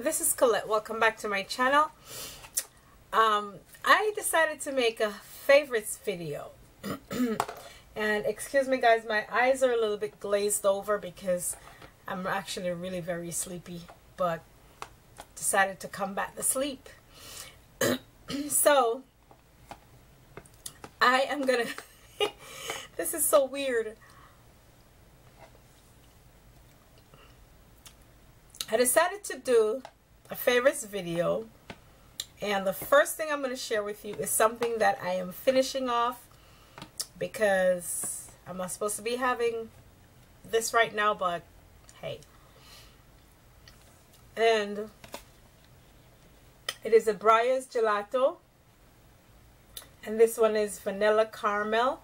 This is Colette. Welcome back to my channel. I decided to make a favorites video. And excuse me guys, my eyes are a little bit glazed over because I'm actually really very sleepy, but decided to combat the sleep. So I am gonna this is so weird. I decided to do a favorites video, and the first thing I'm going to share with you is something that I am finishing off because I'm not supposed to be having this right now, but hey. And it is a Breyers gelato, and this one is vanilla caramel.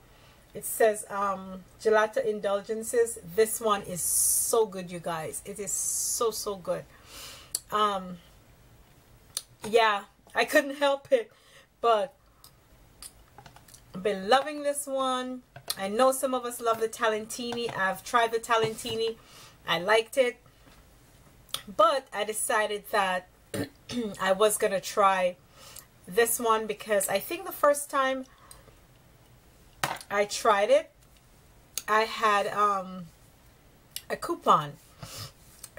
It says gelato indulgences. This one is so good, you guys. It is so good. Yeah, I couldn't help it, but I've been loving this one. I know some of us love the Talentini. I've tried the Talentini. I liked it, but I decided that I was gonna try this one because I think the first time I tried it, I had a coupon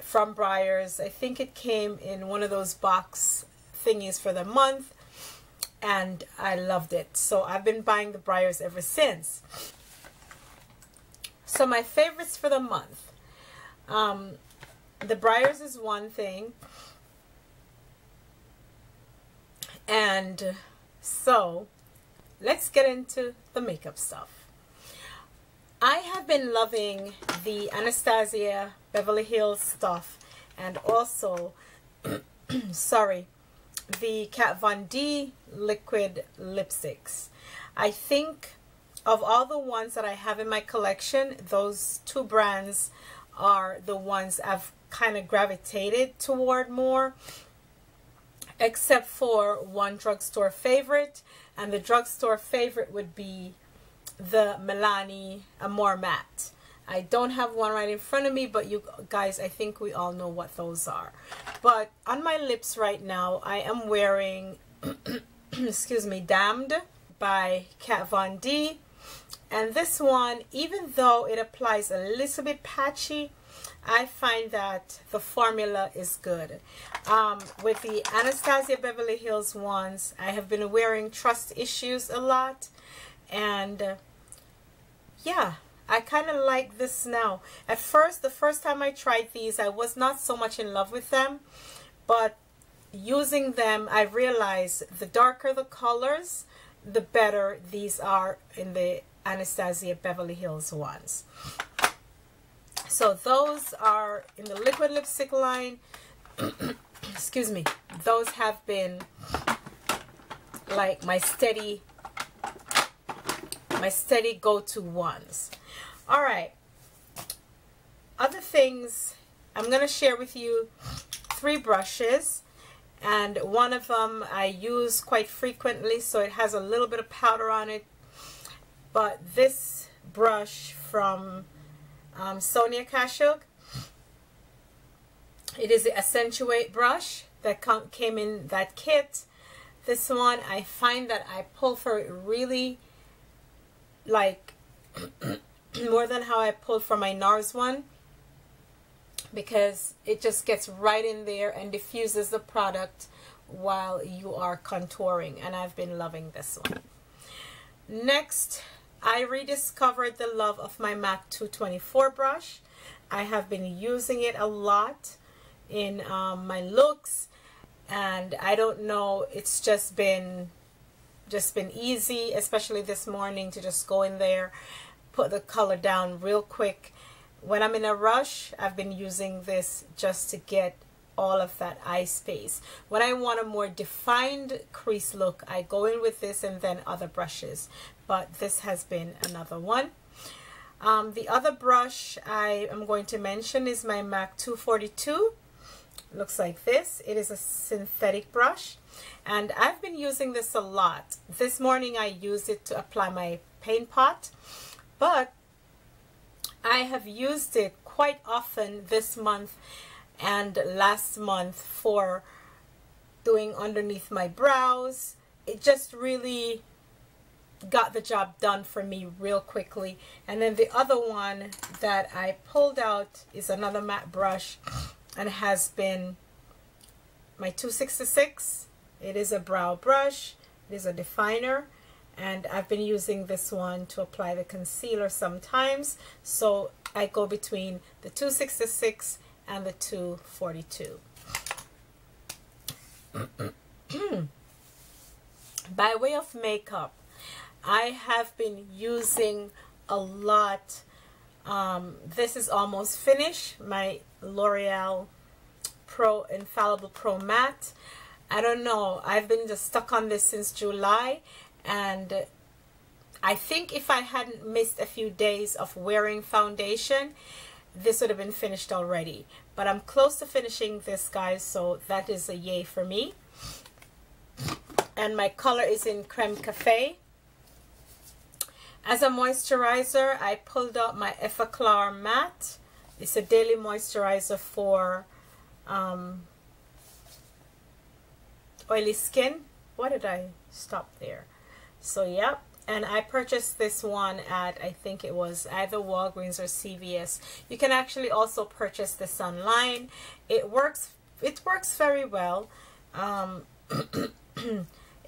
from Breyers. I think it came in one of those box thingies for the month, and I loved it. So I've been buying the Breyers ever since. So my favorites for the month, the Breyers is one thing, and so let's get into the makeup stuff. I have been loving the Anastasia Beverly Hills stuff, and also sorry, the Kat Von D liquid lipsticks. I think of all the ones that I have in my collection, those two brands are the ones I've kind of gravitated toward more, except for one drugstore favorite, and the drugstore favorite would be the Milani Amore Matte. I don't have one right in front of me, but you guys, I think we all know what those are. But on my lips right now, I am wearing excuse me, Damned by Kat Von D, and this one, even though it applies a little bit patchy, I find that the formula is good. With the Anastasia Beverly Hills ones, I have been wearing Trust Issues a lot, and yeah, I kind of like this now. At first, the first time I tried these, I was not so much in love with them, but using them, I realized the darker the colors, the better these are in the Anastasia Beverly Hills ones. So those are in the liquid lipstick line. Excuse me. Those have been like my steady go-to ones. All right. Other things, I'm going to share with you 3 brushes, and one of them I use quite frequently, so it has a little bit of powder on it. But this brush from Sonia Kashuk, it is the Accentuate brush that came in that kit. This one, I find that I pull for it really like more than how I pulled for my NARS one, because it just gets right in there and diffuses the product while you are contouring, and I've been loving this one. Next, I rediscovered the love of my MAC 224 brush. I have been using it a lot in my looks, and I don't know, it's just been easy, especially this morning, to just go in there, put the color down real quick. When I'm in a rush, I've been using this just to get all of that eye space. When I want a more defined crease look, I go in with this and then other brushes, but this has been another one. The other brush I am going to mention is my MAC 242. Looks like this. It is a synthetic brush, and I've been using this a lot. This morning I used it to apply my paint pot, but I have used it quite often this month and last month for doing underneath my brows. It just really got the job done for me real quickly. And then the other one that I pulled out is another matte brush, and has been my 266. It is a brow brush. It is a definer, and I've been using this one to apply the concealer sometimes. So I go between the 266 and the 242. By way of makeup, I have been using a lot. This is almost finished, my L'Oreal Pro Infallible Pro Matte. I don't know, I've been just stuck on this since July, and I think if I hadn't missed a few days of wearing foundation, this would have been finished already. But I'm close to finishing this, guys, so that is a yay for me. And my color is in Creme Cafe. As a moisturizer, I pulled out my Effaclar Matte. It's a daily moisturizer for oily skin. Why did I stop there? So yeah, and I purchased this one at, I think it was either Walgreens or CVS. You can actually also purchase this online. It works very well.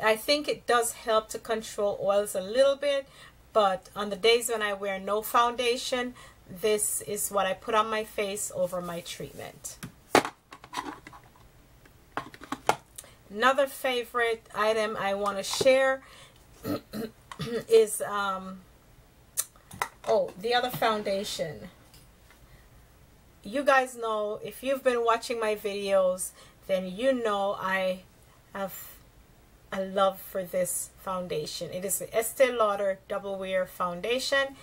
I think it does help to control oils a little bit, but on the days when I wear no foundation, this is what I put on my face over my treatment. Another favorite item I want to share is the other foundation. You guys know, if you've been watching my videos, then you know I have a love for this foundation. It is the Estee Lauder Double Wear Foundation,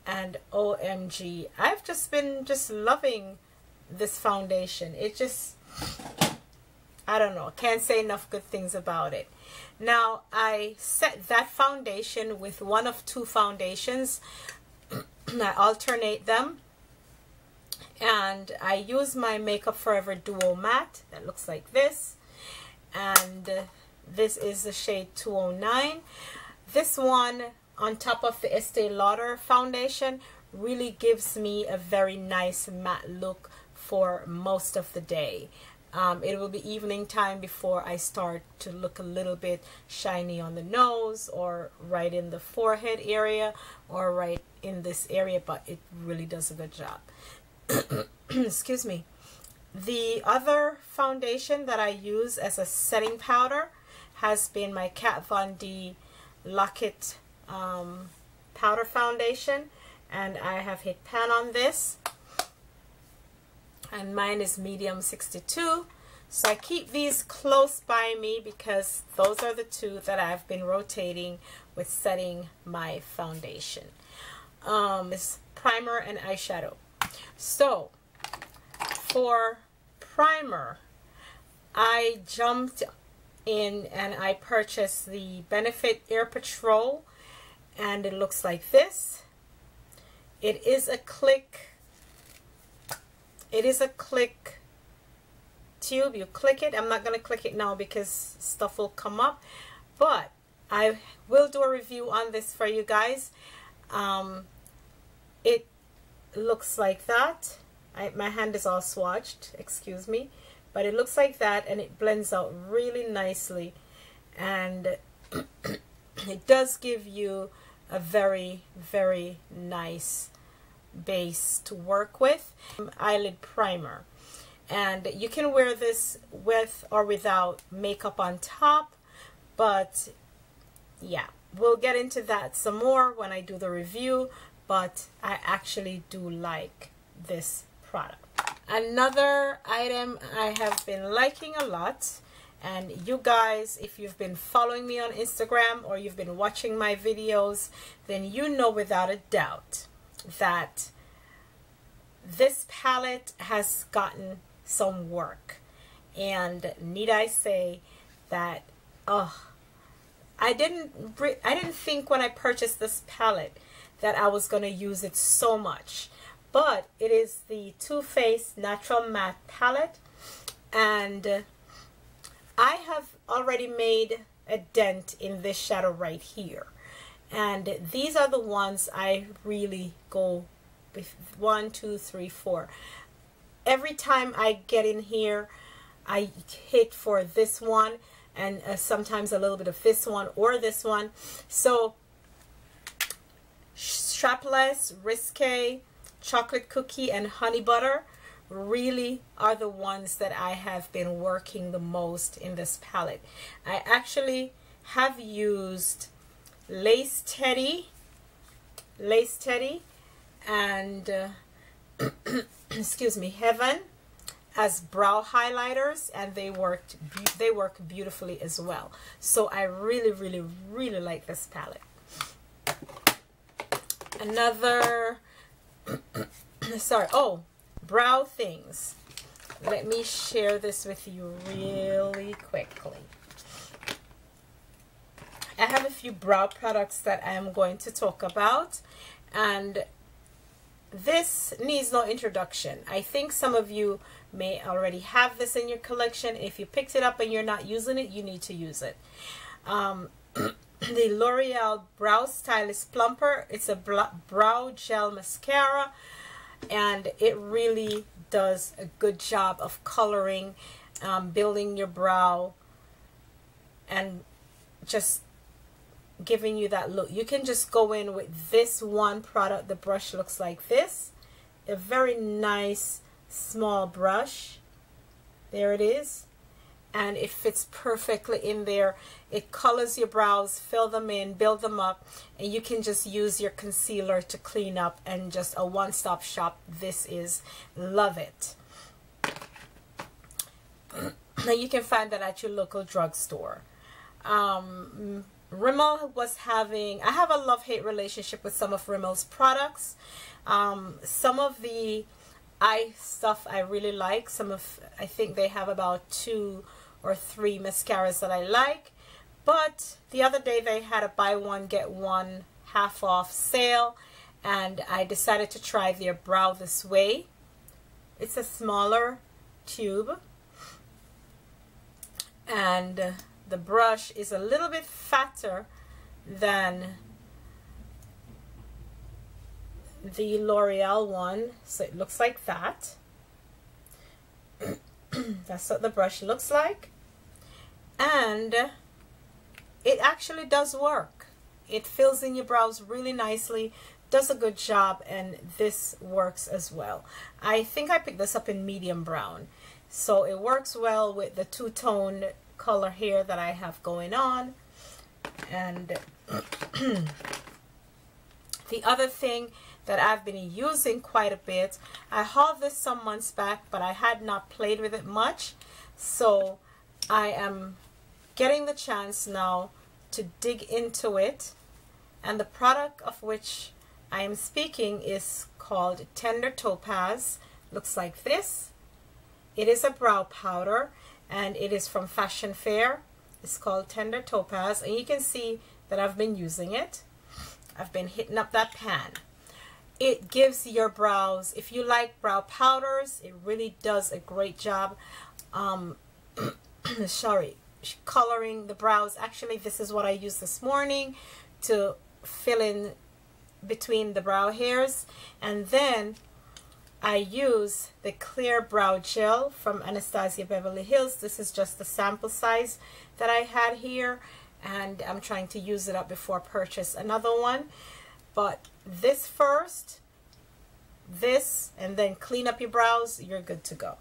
and OMG, I've just been loving this foundation. It just, I don't know, can't say enough good things about it. Now, I set that foundation with one of two foundations. I alternate them, and I use my Makeup Forever Duo Matte that looks like this, and this is the shade 209. This one on top of the Estee Lauder foundation really gives me a very nice matte look for most of the day. It will be evening time before I start to look a little bit shiny on the nose, or right in the forehead area, or right in this area, but it really does a good job. Excuse me. The other foundation that I use as a setting powder has been my Kat Von D Lock-It powder foundation, and I have hit pan on this, and mine is medium 62. So I keep these close by me because those are the two that I've been rotating with setting my foundation. It's primer and eyeshadow. So for primer, I jumped in and I purchased the Benefit Air Patrol, and it looks like this. It is a click tube. You click it. I'm not going to click it now because stuff will come up, but I will do a review on this for you guys. It looks like that. My hand is all swatched, excuse me, but it looks like that, and it blends out really nicely, and it does give you a very, very nice base to work with. Eyelid primer, and you can wear this with or without makeup on top, but yeah, we'll get into that some more when I do the review, but I actually do like this product. Another item I have been liking a lot, and you guys, if you've been following me on Instagram or you've been watching my videos, then you know without a doubt that this palette has gotten some work. And need I say that I didn't think when I purchased this palette that I was going to use it so much, but it is the Too Faced Natural Matte Palette, and I have already made a dent in this shadow right here, and these are the ones I really go with. 1, 2, 3, 4. Every time I get in here, I hit for this one, and sometimes a little bit of this one or this one. So Strapless, Risque, Chocolate Cookie, and Honey Butter really are the ones that I have been working the most in this palette. I actually have used Lace Teddy and excuse me, Heaven as brow highlighters, and they work beautifully as well. So I really like this palette. Another sorry, oh, brow things. Let me share this with you really quickly. I have a few brow products that I am going to talk about, and this needs no introduction. I think some of you may already have this in your collection. If you picked it up and you're not using it, you need to use it. The L'Oreal Brow Stylist Plumper. It's a brow gel mascara, and it really does a good job of coloring, building your brow, and just giving you that look. You can just go in with this one product. The brush looks like this, a very nice small brush. There it is, and it fits perfectly in there. It colors your brows, fill them in, build them up, and you can just use your concealer to clean up, and just a one-stop shop. This is, love it. Now you can find that at your local drugstore. Rimmel was having, I have a love-hate relationship with some of Rimmel's products. Some of the eye stuff I really like. I think they have about 2 or 3 mascaras that I like. But the other day they had a buy one get one half off sale, and I decided to try their Brow This Way. It's a smaller tube, and the brush is a little bit fatter than the L'Oreal one, so it looks like that. That's what the brush looks like, and it actually does work. It fills in your brows really nicely, does a good job, and this works as well. I think I picked this up in medium brown, so it works well with the two-tone color here that I have going on. And the other thing that I've been using quite a bit, I hauled this some months back, but I had not played with it much, so I am getting the chance now to dig into it, and the product of which I am speaking is called Tender Topaz. Looks like this. It is a brow powder, and it is from Fashion Fair. It's called Tender Topaz, and you can see that I've been using it. I've been hitting up that pan. It gives your brows, if you like brow powders, it really does a great job sorry, coloring the brows. Actually, this is what I used this morning to fill in between the brow hairs, and then I use the clear brow gel from Anastasia Beverly Hills. This is just the sample size that I had here, and I'm trying to use it up before I purchase another one. But this first, this, and then clean up your brows, you're good to go.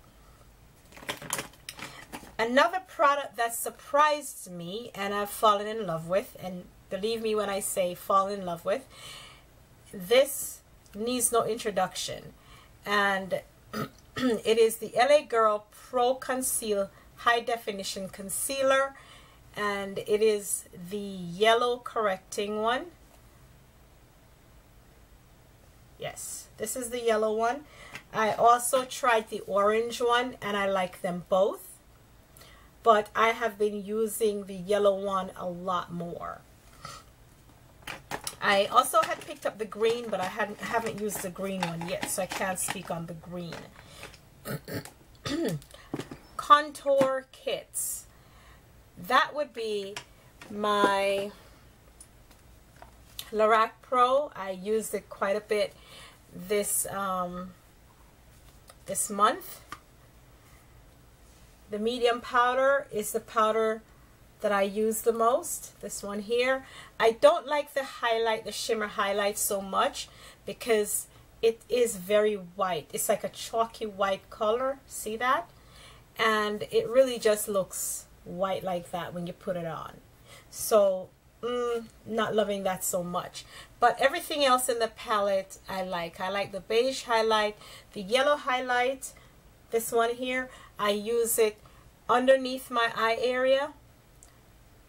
Another product that surprised me and I've fallen in love with, and believe me when I say fall in love with, this needs no introduction, and it is the LA Girl Pro Conceal High Definition Concealer, and it is the yellow correcting one. Yes, this is the yellow one. I also tried the orange one, and I like them both, but I have been using the yellow one a lot more. I also had picked up the green, but I haven't used the green one yet, so I can't speak on the green. Contour kits. That would be my Lorac Pro. I used it quite a bit this this month. The medium powder is the powder that I use the most. This one here. I don't like the highlight, the shimmer highlight so much because it is very white. It's like a chalky white color. See that? And it really just looks white like that when you put it on. So not loving that so much. But everything else in the palette I like. I like the beige highlight, the yellow highlight. This one here, I use it underneath my eye area,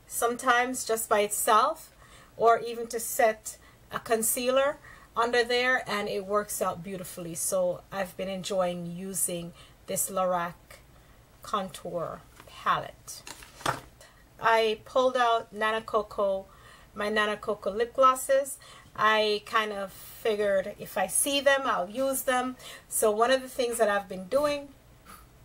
sometimes just by itself, or even to set a concealer under there, and it works out beautifully. So I've been enjoying using this Lorac contour palette. I pulled out Nana Coco, my Nana Coco lip glosses. I kind of figured if I see them, I'll use them. So one of the things that I've been doing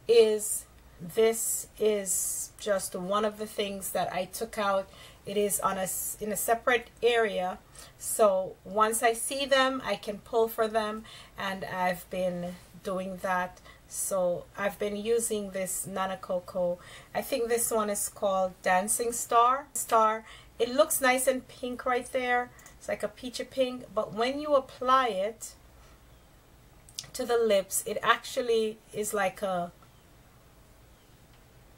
is, this is just one of the things that I took out. It is on in a separate area, so once I see them I can pull for them, and I've been doing that. So I've been using this Nana Coco. I think this one is called Dancing Star. It looks nice and pink right there. It's like a peachy pink, but when you apply it to the lips, it actually is like a,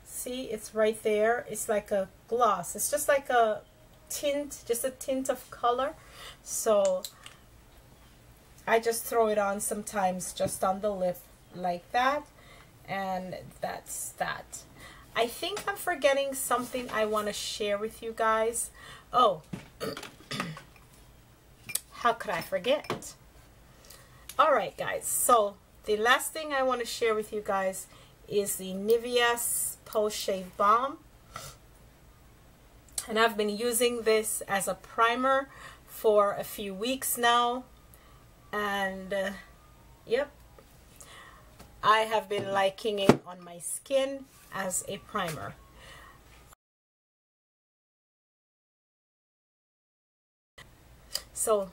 see, it's right there. It's like a gloss. It's just like a tint, just a tint of color. So I just throw it on sometimes just on the lip like that, and that's that. I think I'm forgetting something I want to share with you guys. Oh, how could I forget? Alright guys, so the last thing I want to share with you guys is the Nivea Post Shave Balm, and I've been using this as a primer for a few weeks now, and yep, I have been liking it on my skin as a primer. So